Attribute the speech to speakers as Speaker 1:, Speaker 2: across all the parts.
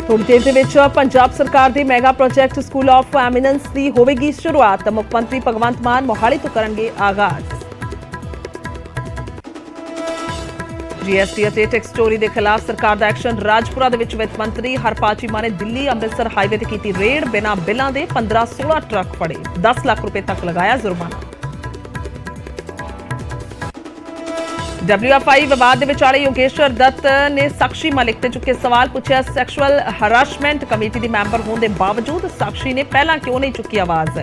Speaker 1: थोड़ी देर ਦੇ ਵਿੱਚ ਪੰਜਾਬ ਸਰਕਾਰ ਦੇ mega project school of eminence ਦੀ ਹੋਵੇਗੀ ਸ਼ੁਰੂਆਤ। ਮੁੱਖ ਮੰਤਰੀ ਭਗਵੰਤ ਮਾਨ ਮੋਹਾਲੀ ਤੋਂ ਕਰਨਗੇ ਆਗਾਜ਼। जीएसटी ਅਤੇ ਟੈਕਸ ਚੋਰੀ ਦੇ ਖਿਲਾਫ ਸਰਕਾਰ ਦਾ ਐਕਸ਼ਨ। ਰਾਜਪੁਰਾ ਦੇ ਵਿੱਚ ਵਿੱਤ ਮੰਤਰੀ ਹਰਪਾਲ ਚੀਮਾ ਨੇ ਦਿੱਲੀ ਅੰਮ੍ਰਿਤਸਰ ਹਾਈਵੇ ਤੇ ਕੀਤੀ ਰੇਡ। ਬਿਨਾਂ ਬਿੱਲਾਂ ਦੇ 15-16 ਟਰੱਕ ਫੜੇ, 10 ਲੱਖ ਰੁਪਏ ਤੱਕ ਲਗਾਇਆ ਜੁਰਮਾਨਾ। WFI विवाद ਦੇ ਵਿਚਾਲੇ ਯੋਗੇਸ਼ਵਰ ਦੱਤ ਨੇ ਸਾਕਸ਼ੀ ਮਲਿਕ ਤੇ ਚੁੱਕੇ ਸਵਾਲ ਪੁੱਛਿਆ। ਸੈਕਸ਼ੂਅਲ ਹਰਾਸਮੈਂਟ ਕਮੇਟੀ ਦੀ ਮੈਂਬਰ ਹੋਣ ਦੇ ਬਾਵਜੂਦ ਸਾਕਸ਼ੀ ਨੇ ਪਹਿਲਾਂ ਕਿਉਂ ਨਹੀਂ ਚੁੱਕੀ ਆਵਾਜ਼।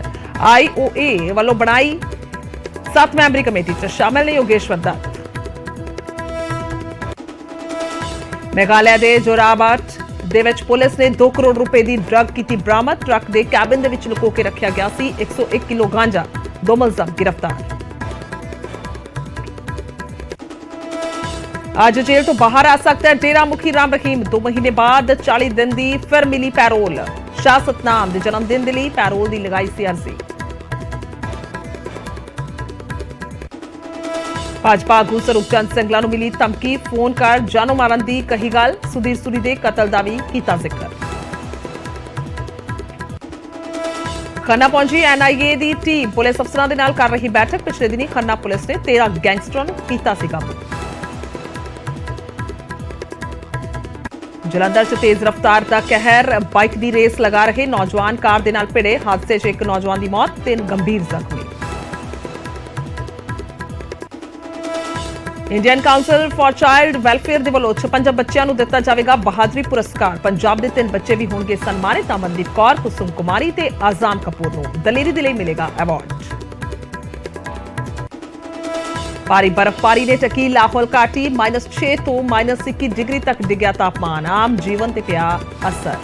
Speaker 1: IOA ਵੱਲੋਂ ਬਣਾਈ 7 ਮੈਂਬਰੀ ਕਮੇਟੀ 'ਚ ਸ਼ਾਮਲ ਨੇ ਯੋਗੇਸ਼ਵਰ ਦੱਤ। ਮੇਘਾਲਿਆ ਦੇ ਜੋਰਾਬਾਟ ਦੇ ਵਿੱਚ ਪੁਲਿਸ ਨੇ 2 ਕਰੋੜ ਰੁਪਏ ਦੀ ਡਰੱਗ ਕੀਤੀ ਬਰਾਮਦ। ਟਰੱਕ ਦੇ ਕੈਬਿਨ ਦੇ ਵਿੱਚ ਲੁਕੋ ਕੇ ਰੱਖਿਆ ਗਿਆ ਸੀ 101 ਕਿਲੋ ਗਾਂਜਾ। 2 ਮੁਲਜ਼ਮ ਗ੍ਰਿਫਤਾਰ। ਅੱਜ ਜੇਲ੍ਹ ਤੋਂ ਬਾਹਰ ਆ ਸਕਦਾ ਹੈ ਡੇਰਾ ਮੁਖੀ ਰਾਮ ਰਹੀਮ। 2 ਮਹੀਨੇ ਬਾਅਦ 40 ਦਿਨ ਦੀ ਫਿਰ ਮਿਲੀ ਪੈਰੋਲ। ਸ਼ਾਹ ਸਤਨਾਮ ਦੇ ਜਨਮ ਦਿਨ ਦੇ ਲਈ ਪੈਰੋਲ ਦੀ ਲਗਾਈ ਸੀ ਅਰਜ਼ੀ। ਭਾਜਪਾ ਆਗੂ ਸਰੂਪਚੰਦ ਸਿੰਗਲਾ ਨੂੰ ਮਿਲੀ ਧਮਕੀ। ਫੋਨ ਕਰ ਜਾਨੋਂ ਮਾਰਨ ਦੀ ਕਹੀ ਗੱਲ। ਸੁਧੀਰ ਸੂਰੀ ਦੇ ਕਤਲ ਦਾ ਵੀ ਕੀਤਾ ਜ਼ਿਕਰ। ਖੰਨਾ ਪਹੁੰਚੀ NIA ਦੀ ਟੀਮ। ਪੁਲਿਸ ਅਫਸਰਾਂ ਦੇ ਨਾਲ ਕਰ ਰਹੀ ਬੈਠਕ। ਪਿਛਲੇ ਦਿਨੀ ਖੰਨਾ ਪੁਲਿਸ ਨੇ 13 ਗੈਂਗਸਟਰਾਂ ਨੂੰ ਕੀਤਾ ਸੀ ਕਾਬੂ। ਜਲੰਧਰ 'ਚ ਤੇਜ਼ ਰਫ਼ਤਾਰ ਦਾ ਕਹਿਰ। ਬਾਈਕ ਦੀ ਰੇਸ ਲਗਾ ਰਹੇ ਨੌਜਵਾਨ ਕਾਰ ਦੇ ਨਾਲ ਭਿੜੇ। ਹਾਦਸੇ 'ਚ ਇੱਕ ਨੌਜਵਾਨ ਦੀ ਮੌਤ, 3 ਗੰਭੀਰ ਜ਼ਖਮੀ। Indian council for child welfare ਦੇ ਵੱਲੋਂ 56 ਬੱਚਿਆਂ ਨੂੰ ਦਿੱਤਾ ਜਾਵੇਗਾ ਬਹਾਦਰੀ ਪੁਰਸਕਾਰ। ਪੰਜਾਬ ਦੇ 3 ਬੱਚੇ ਵੀ ਹੋਣਗੇ ਸਨਮਾਨਿਤ। ਅਮਨਦੀਪ ਕੌਰ, ਕੁਸੁਮ ਕੁਮਾਰੀ ਤੇ ਆਜ਼ਾਮ ਕਪੂਰ ਨੂੰ ਦਲੇਰੀ ਦੇ ਲਈ ਮਿਲੇਗਾ ਐਵਾਰਡ। ਭਾਰੀ ਬਰਫ਼ਬਾਰੀ ਨੇ ਟਕੀ ਲਾਹੌਲ ਘਾਟੀ। -6 ਤੋਂ -21 ਡਿਗਰੀ ਤੱਕ ਡਿੱਗਿਆ ਤਾਪਮਾਨ। ਆਮ ਜੀਵਨ ਤੇ ਪਿਆ ਅਸਰ।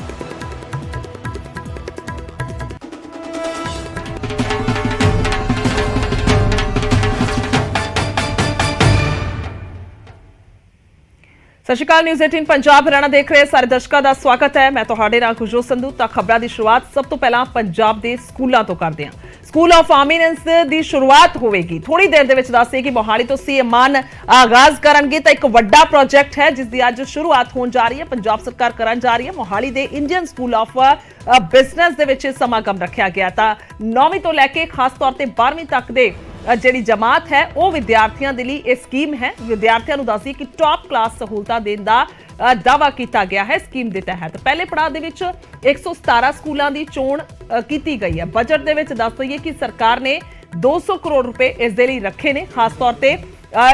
Speaker 1: ਸਤਿ ਸ਼੍ਰੀ ਅਕਾਲ। ਨਿਊਜ਼ 18 ਪੰਜਾਬ ਹਰਿਆਣਾ ਦੇਖ ਰਹੇ ਸਾਰੇ ਦਰਸ਼ਕਾਂ ਦਾ ਸਵਾਗਤ ਹੈ। ਮੈਂ ਤੁਹਾਡੇ ਨਾਲ ਖੁਸ਼ਜੋਤ ਸੰਧੂ। ਤਾਂ ਖਬਰਾਂ ਦੀ ਸ਼ੁਰੂਆਤ ਸਭ ਤੋਂ ਪਹਿਲਾਂ ਪੰਜਾਬ ਦੇ ਸਕੂਲਾਂ ਤੋਂ ਕਰਦੇ ਹਾਂ। ਸਕੂਲ ਆਫ ਐਮੀਨੈਂਸ ਦੀ ਸ਼ੁਰੂਆਤ ਹੋਵੇਗੀ ਥੋੜੀ ਦੇਰ ਦੇ ਵਿੱਚ। ਦੱਸਦੇ ਕਿ ਮੋਹਾਲੀ ਤੋਂ CM ਮਾਨ ਆਗਾਜ਼ ਕਰਨਗੇ। ਤਾਂ ਇੱਕ ਵੱਡਾ ਪ੍ਰੋਜੈਕਟ ਹੈ ਜਿਸ ਦੀ ਅੱਜ ਸ਼ੁਰੂਆਤ ਹੋਣ ਜਾ ਰਹੀ ਹੈ। ਪੰਜਾਬ ਸਰਕਾਰ ਕਰਨ ਜਾ ਰਹੀ ਹੈ। ਮੋਹਾਲੀ ਦੇ ਇੰਡੀਅਨ ਸਕੂਲ ਆਫ ਬਿਜ਼ਨਸ ਦੇ ਵਿੱਚ ਸਮਾਗਮ ਰੱਖਿਆ ਗਿਆ। ਤਾਂ 9ਵੀਂ ਤੋਂ ਲੈ ਕੇ ਖਾਸ ਤੌਰ ਤੇ 12ਵੀਂ ਤੱਕ ਦੇ ਜਿਹੜੀ ਜਮਾਤ ਹੈ ਉਹ ਵਿਦਿਆਰਥੀਆਂ ਦੇ ਲਈ ਇਹ ਸਕੀਮ ਹੈ। ਵਿਦਿਆਰਥੀਆਂ ਨੂੰ ਦੱਸਦੀ ਕਿ ਟੌਪ ਕਲਾਸ ਸਹੂਲਤਾਂ ਦੇਣ ਦਾ ਦਾਅਵਾ ਕੀਤਾ ਗਿਆ ਹੈ ਸਕੀਮ ਦੇ ਤਹਿਤ। ਪਹਿਲੇ ਪੜਾਅ ਦੇ ਵਿੱਚ 117 ਸਕੂਲਾਂ ਦੀ ਚੋਣ ਕੀਤੀ ਗਈ ਹੈ। ਬਜਟ ਦੇ ਵਿੱਚ ਦੱਸ ਦਈਏ ਕਿ ਸਰਕਾਰ ਨੇ 200 ਕਰੋੜ ਰੁਪਏ ਇਸ ਦੇ ਲਈ ਰੱਖੇ ਨੇ। ਖਾਸ ਤੌਰ ਤੇ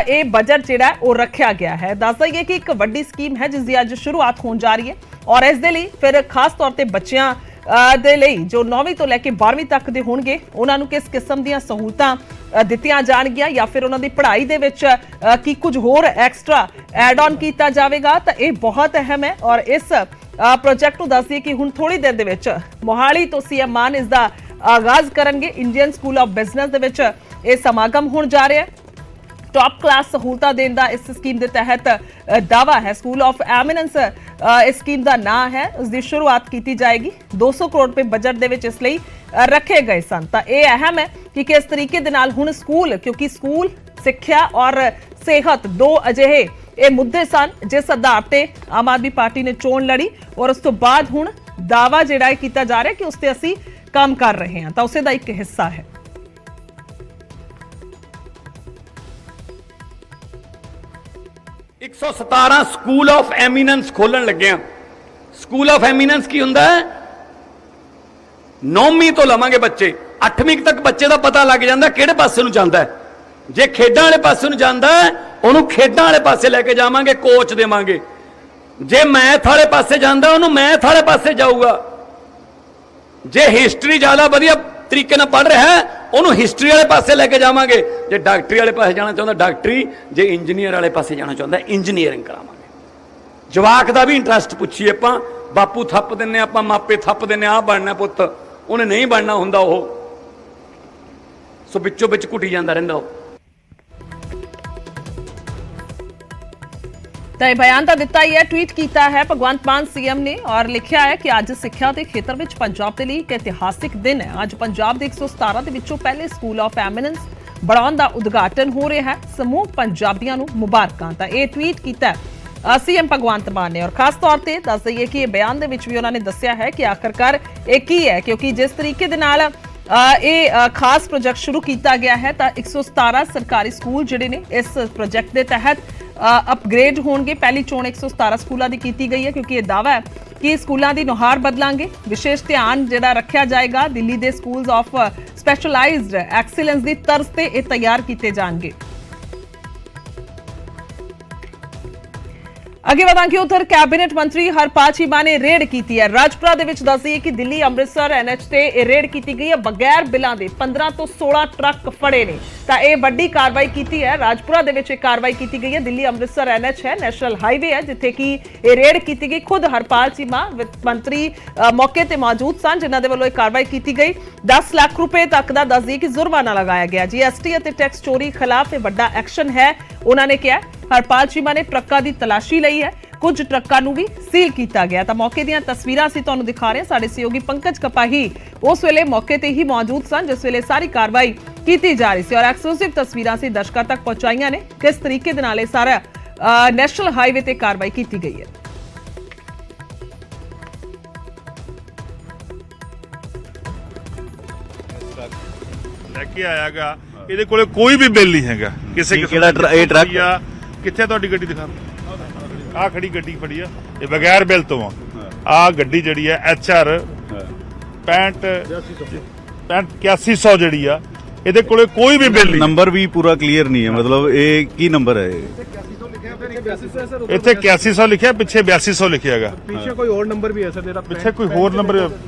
Speaker 1: ਇਹ ਬਜਟ ਜਿਹੜਾ ਉਹ ਰੱਖਿਆ ਗਿਆ ਹੈ। ਦੱਸ ਦਈਏ ਕਿ ਇੱਕ ਵੱਡੀ ਸਕੀਮ ਹੈ ਜਿਸ ਦੀ ਅੱਜ ਸ਼ੁਰੂਆਤ ਹੋਣ ਜਾ ਰਹੀ ਹੈ। ਔਰ ਇਸ ਦੇ ਲਈ ਫਿਰ ਖਾਸ ਤੌਰ ਤੇ ਬੱਚਿਆਂ ਦੇ ਲਈ ਜੋ 9ਵੀਂ ਤੋਂ ਲੈ ਕੇ 12ਵੀਂ ਤੱਕ ਦੇ ਹੋਣਗੇ ਉਹਨਾਂ ਨੂੰ ਕਿਸ ਕਿਸਮ ਦੀਆਂ ਸਹੂਲਤਾਂ ਦਿੱਤੀਆਂ ਜਾਣਗੀਆਂ ਜਾਂ ਫਿਰ ਉਹਨਾਂ ਦੀ ਪੜ੍ਹਾਈ ਦੇ ਵਿੱਚ ਕੀ ਕੁਝ ਹੋਰ ਐਕਸਟਰਾ ਐਡ ਆਨ ਕੀਤਾ ਜਾਵੇਗਾ। ਤਾਂ ਇਹ ਬਹੁਤ ਅਹਿਮ ਹੈ। ਔਰ ਇਸ ਪ੍ਰੋਜੈਕਟ ਨੂੰ ਦੱਸਦੀ ਕਿ ਹੁਣ ਥੋੜੀ ਦੇਰ ਦੇ ਵਿੱਚ ਮੋਹਾਲੀ ਤੋਂ CM ਮਾਨ ਇਸ ਦਾ ਆਗਾਜ਼ ਕਰਨਗੇ। ਇੰਡੀਅਨ ਸਕੂਲ ਆਫ ਬਿਜ਼ਨਸ ਦੇ ਵਿੱਚ ਇਹ ਸਮਾਗਮ ਹੋਣ ਜਾ ਰਿਹਾ ਹੈ। ਟੌਪ ਕਲਾਸ ਸਹੂਲਤਾਂ ਦੇਣ ਦਾ ਇਸ ਸਕੀਮ ਦੇ ਤਹਿਤ ਦਾਅਵਾ ਹੈ। ਸਕੂਲ ਆਫ ਐਮੀਨੈਂਸ ਇਸ ਸਕੀਮ ਦਾ ਨਾਂ ਹੈ। ਉਸ ਦੀ ਸ਼ੁਰੂਆਤ ਕੀਤੀ ਜਾਏਗੀ। 200 ਕਰੋੜ ਰੁਪਏ ਬਜਟ ਦੇ ਵਿੱਚ ਇਸ ਲਈ ਰੱਖੇ ਗਏ ਸਨ। ਤਾਂ ਇਹ ਅਹਿਮ ਹੈ ਕਿ ਕਿਸ ਤਰੀਕੇ ਦੇ ਨਾਲ ਹੁਣ ਸਕੂਲ, ਕਿਉਂਕਿ ਸਕੂਲ, ਸਿੱਖਿਆ ਔਰ ਸਿਹਤ 2 ਅਜਿਹੇ ਇਹ ਮੁੱਦੇ ਸਨ ਜਿਸ ਆਧਾਰ ਤੇ ਆਮ ਆਦਮੀ ਪਾਰਟੀ ਨੇ ਚੋਣ ਲੜੀ। ਔਰ ਉਸ ਤੋਂ ਬਾਅਦ ਹੁਣ ਦਾਅਵਾ ਜਿਹੜਾ ਕੀਤਾ ਜਾ ਰਿਹਾ ਕਿ ਉਸ ਤੇ ਅਸੀਂ ਕੰਮ ਕਰ ਰਹੇ ਹਾਂ। ਤਾਂ ਉਸੇ ਦਾ ਇੱਕ ਹਿੱਸਾ ਹੈ।
Speaker 2: एक 117 ਸਕੂਲ ਆਫ ਐਮੀਨੈਂਸ ਖੋਲਣ ਲੱਗਿਆ। ਸਕੂਲ ਆਫ ਐਮੀਨੈਂਸ ਕੀ ਹੁੰਦਾ ਹੈ? 9ਵੀਂ ਤੋਂ ਲਵਾਂਗੇ ਬੱਚੇ, 8ਵੀਂ ਤੱਕ ਬੱਚੇ ਦਾ ਪਤਾ ਲੱਗ ਜਾਂਦਾ ਕਿਹੜੇ ਪਾਸੇ ਨੂੰ ਜਾਂਦਾ ਹੈ। ਜੇ ਖੇਡਾਂ ਵਾਲੇ ਪਾਸੇ ਨੂੰ ਜਾਂਦਾ ਹੈ ਉਹਨੂੰ ਖੇਡਾਂ ਵਾਲੇ ਪਾਸੇ ਲੈ ਕੇ ਜਾਵਾਂਗੇ, ਕੋਚ ਦੇਵਾਂਗੇ। ਜੇ ਮੈਥ ਵਾਲੇ ਪਾਸੇ ਜਾਂਦਾ ਉਹਨੂੰ ਮੈਥ ਵਾਲੇ ਪਾਸੇ ਜਾਊਗਾ। ਜੇ ਹਿਸਟਰੀ ਜ਼ਿਆਦਾ ਵਧੀਆ ਤਰੀਕੇ ਨਾਲ ਪੜ੍ਹ ਰਿਹਾ ਹੈ ਉਹਨੂੰ ਹਿਸਟਰੀ ਵਾਲੇ ਪਾਸੇ ਲੈ ਕੇ ਜਾਵਾਂਗੇ। ਜੇ ਡਾਕਟਰੀ ਵਾਲੇ ਪਾਸੇ ਜਾਣਾ ਚਾਹੁੰਦਾ ਡਾਕਟਰੀ, ਜੇ ਇੰਜੀਨੀਅਰ ਵਾਲੇ ਪਾਸੇ ਜਾਣਾ ਚਾਹੁੰਦਾ ਇੰਜੀਨੀਅਰਿੰਗ ਕਰਾਵਾਂਗੇ। ਜਵਾਕ ਦਾ ਵੀ ਇੰਟਰਸਟ ਪੁੱਛੀਏ ਆਪਾਂ। ਬਾਪੂ ਥੱਪ ਦਿੰਨੇ ਆਪਾਂ, ਮਾਪੇ ਥੱਪ ਦਿੰਨੇ ਆਹ ਬਣਨਾ ਪੁੱਤ, ਉਹਨੇ ਨਹੀਂ ਬਣਨਾ ਹੁੰਦਾ ਉਹ। ਸੋ ਵਿੱਚੋਂ ਵਿੱਚ ਘੁੱਟੀ ਜਾਂਦਾ ਰਹਿੰਦਾ ਉਹ।
Speaker 1: ਤਾਂ ਇਹ ਬਿਆਨ ਤਾਂ ਦਿੱਤਾ ਹੀ ਹੈ, ਟਵੀਟ ਕੀਤਾ ਹੈ ਭਗਵੰਤ ਮਾਨ CM ਨੇ ਔਰ ਲਿਖਿਆ ਹੈ ਕਿ ਅੱਜ ਸਿੱਖਿਆ ਦੇ ਖੇਤਰ ਵਿੱਚ ਪੰਜਾਬ ਦੇ ਲਈ ਇੱਕ ਇਤਿਹਾਸਿਕ ਦਿਨ ਹੈ। ਅੱਜ ਪੰਜਾਬ ਦੇ 117 ਦੇ ਵਿੱਚੋਂ ਪਹਿਲੇ ਸਕੂਲ ਆਫ ਐਮੀਨੈਂਸ ਬਣਾਉਣ ਦਾ ਉਦਘਾਟਨ ਹੋ ਰਿਹਾ ਹੈ। ਸਮੂਹ ਪੰਜਾਬੀਆਂ ਨੂੰ ਮੁਬਾਰਕਾਂ। ਤਾਂ ਇਹ ਟਵੀਟ ਕੀਤਾ ਸੀਐਮ ਭਗਵੰਤ ਮਾਨ ਨੇ। ਔਰ ਖਾਸ ਤੌਰ ਤੇ ਦੱਸ ਦਈਏ ਕਿ ਇਹ ਬਿਆਨ ਦੇ ਵਿੱਚ ਵੀ ਉਹਨਾਂ ਨੇ ਦੱਸਿਆ ਹੈ ਕਿ ਆਖਰਕਾਰ ਇਹ ਕੀ ਹੈ, ਕਿਉਂਕਿ ਜਿਸ ਤਰੀਕੇ ਦੇ ਨਾਲ ਇਹ ਖਾਸ ਪ੍ਰੋਜੈਕਟ ਸ਼ੁਰੂ ਕੀਤਾ ਗਿਆ ਹੈ ਤਾਂ 117 ਸਰਕਾਰੀ ਸਕੂਲ ਜਿਹੜੇ ਨੇ ਇਸ ਪ੍ਰੋਜੈਕਟ ਦੇ ਤਹਿਤ ਅਪਗ੍ਰੇਡ ਹੋਣਗੇ। ਪਹਿਲੀ ਚੋਣ 117 ਸਕੂਲਾਂ ਦੀ ਕੀਤੀ ਗਈ ਹੈ, ਕਿਉਂਕਿ ਇਹ ਦਾਅਵਾ ਹੈ ਕਿ ਸਕੂਲਾਂ ਦੀ ਨੁਹਾਰ ਬਦਲਾਂਗੇ। ਵਿਸ਼ੇਸ਼ ਧਿਆਨ ਜਿਹੜਾ ਰੱਖਿਆ ਜਾਏਗਾ, ਦਿੱਲੀ ਦੇ ਸਕੂਲਸ ਆਫ ਸਪੈਸ਼ਲਾਈਜ਼ਡ ਐਕਸੀਲੈਂਸ ਦੀ ਤਰਜ਼ ਤੇ ਇਹ ਤਿਆਰ ਕੀਤੇ ਜਾਣਗੇ। ਅੱਗੇ ਵਧਾਂਗੇ, ਉਧਰ ਕੈਬਨਿਟ ਮੰਤਰੀ ਹਰਪਾਲ ਚੀਮਾ ਨੇ ਰੇਡ ਕੀਤੀ ਹੈ ਰਾਜਪੁਰਾ ਦੇ ਵਿੱਚ। ਦੱਸਦੀਏ ਕਿ ਦਿੱਲੀ ਅੰਮ੍ਰਿਤਸਰ ਐਨਐਚ ਤੇ ਇਹ ਰੇਡ ਕੀਤੀ ਗਈ ਹੈ। ਬਗੈਰ ਬਿੱਲਾਂ ਦੇ 15 ਤੋਂ 16 ਟਰੱਕ ਫੜੇ ਨੇ ਤਾਂ ਇਹ ਵੱਡੀ ਕਾਰਵਾਈ ਕੀਤੀ ਹੈ। ਰਾਜਪੁਰਾ ਦੇ ਵਿੱਚ ਇਹ ਕਾਰਵਾਈ ਕੀਤੀ ਗਈ ਹੈ। ਦਿੱਲੀ ਅੰਮ੍ਰਿਤਸਰ ਐਨਐਚ ਹੈ, ਨੈਸ਼ਨਲ ਹਾਈਵੇ ਹੈ, ਜਿੱਥੇ ਕਿ ਇਹ ਰੇਡ ਕੀਤੀ ਗਈ। ਖੁਦ ਹਰਪਾਲ ਚੀਮਾ ਵਿੱਤ ਮੰਤਰੀ ਮੌਕੇ ਤੇ ਮੌਜੂਦ ਸਨ, ਜਿਨ੍ਹਾਂ ਦੇ ਵੱਲੋਂ ਇਹ ਕਾਰਵਾਈ ਕੀਤੀ ਗਈ। 10 ਲੱਖ ਰੁਪਏ ਤੱਕ ਦਾ ਦੱਸਦੀਏ ਕਿ ਜੁਰਮਾਨਾ ਲਗਾਇਆ ਗਿਆ। ਜੀਐਸਟੀ ਅਤੇ ਟੈਕਸ ਚੋਰੀ ਖਿਲਾਫ ਇਹ ਵੱਡਾ ਐਕਸ਼ਨ ਹੈ, ਉਹਨਾਂ ਨੇ ਕਿਹਾ। ਹਰਪਾਲ ਚੀਮਾ ਨੇ ਟਰੱਕਾਂ ਦੀ ਤਲਾਸ਼ੀ ਲਈ ਹੈ, ਕੁਝ ਟਰੱਕਾਂ ਨੂੰ ਵੀ ਸੀਲ ਕੀਤਾ ਗਿਆ। ਤਾਂ ਮੌਕੇ ਦੀਆਂ ਤਸਵੀਰਾਂ ਅਸੀਂ ਤੁਹਾਨੂੰ ਦਿਖਾ ਰਹੇ ਹਾਂ। ਸਾਡੇ ਸਹਿਯੋਗੀ ਪੰਕਜ ਕਪਾਹੀ ਉਸ ਵੇਲੇ ਮੌਕੇ ਤੇ ਹੀ ਮੌਜੂਦ ਸਨ ਜਿਸ ਵੇਲੇ ਸਾਰੀ ਕਾਰਵਾਈ ਕੀਤੀ ਜਾ ਰਹੀ ਸੀ, ਔਰ ਐਕਸਕਲੂਸਿਵ ਤਸਵੀਰਾਂ ਅਸੀਂ ਦਰਸ਼ਕਾਂ ਤੱਕ ਪਹੁੰਚਾਈਆਂ ਨੇ ਕਿਸ ਤਰੀਕੇ ਦੇ ਨਾਲ ਇਹ ਸਾਰਾ ਨੈਸ਼ਨਲ ਹਾਈਵੇ ਤੇ ਕਾਰਵਾਈ ਕੀਤੀ ਗਈ ਹੈ।
Speaker 3: ਲੈ ਕੇ ਆਇਆਗਾ, ਇਹਦੇ ਕੋਲੇ ਕੋਈ ਵੀ ਬਿੱਲ ਨਹੀਂ ਹੈਗਾ ਕਿਸੇ
Speaker 4: ਕਿਹੜਾ ਇਹ ਟਰੱਕ
Speaker 3: ਕਿੱਥੇ ਤੁਹਾਡੀ ਗੱਡੀ ਦਿਖਾ। ਆਹ ਖੜੀ ਗੱਡੀ ਫੜੀ ਆ, ਇਹ ਬਗੈਰ ਬਿੱਲ ਤੋਂ ਆ ਗੱਡੀ ਜਿਹੜੀ ਆ HR 8100 ਜਿਹੜੀ ਆ, ਇਹਦੇ ਕੋਲੇ ਕੋਈ ਵੀ ਬਿੱਲ ਨਹੀਂ।
Speaker 4: ਨੰਬਰ ਵੀ ਪੂਰਾ ਕਲੀਅਰ ਨਹੀਂ ਹੈ, ਮਤਲਬ ਇਹ ਕੀ ਨੰਬਰ ਹੈ?
Speaker 3: ਇੱਥੇ 8100 ਲਿਖਿਆ, ਪਿੱਛੇ 8200 ਲਿਖਿਆ ਹੈਗਾ।
Speaker 5: पीछे कोई और नंबर भी है सर,
Speaker 3: ਪਿੱਛੇ ਕੋਈ ਹੋਰ ਨੰਬਰ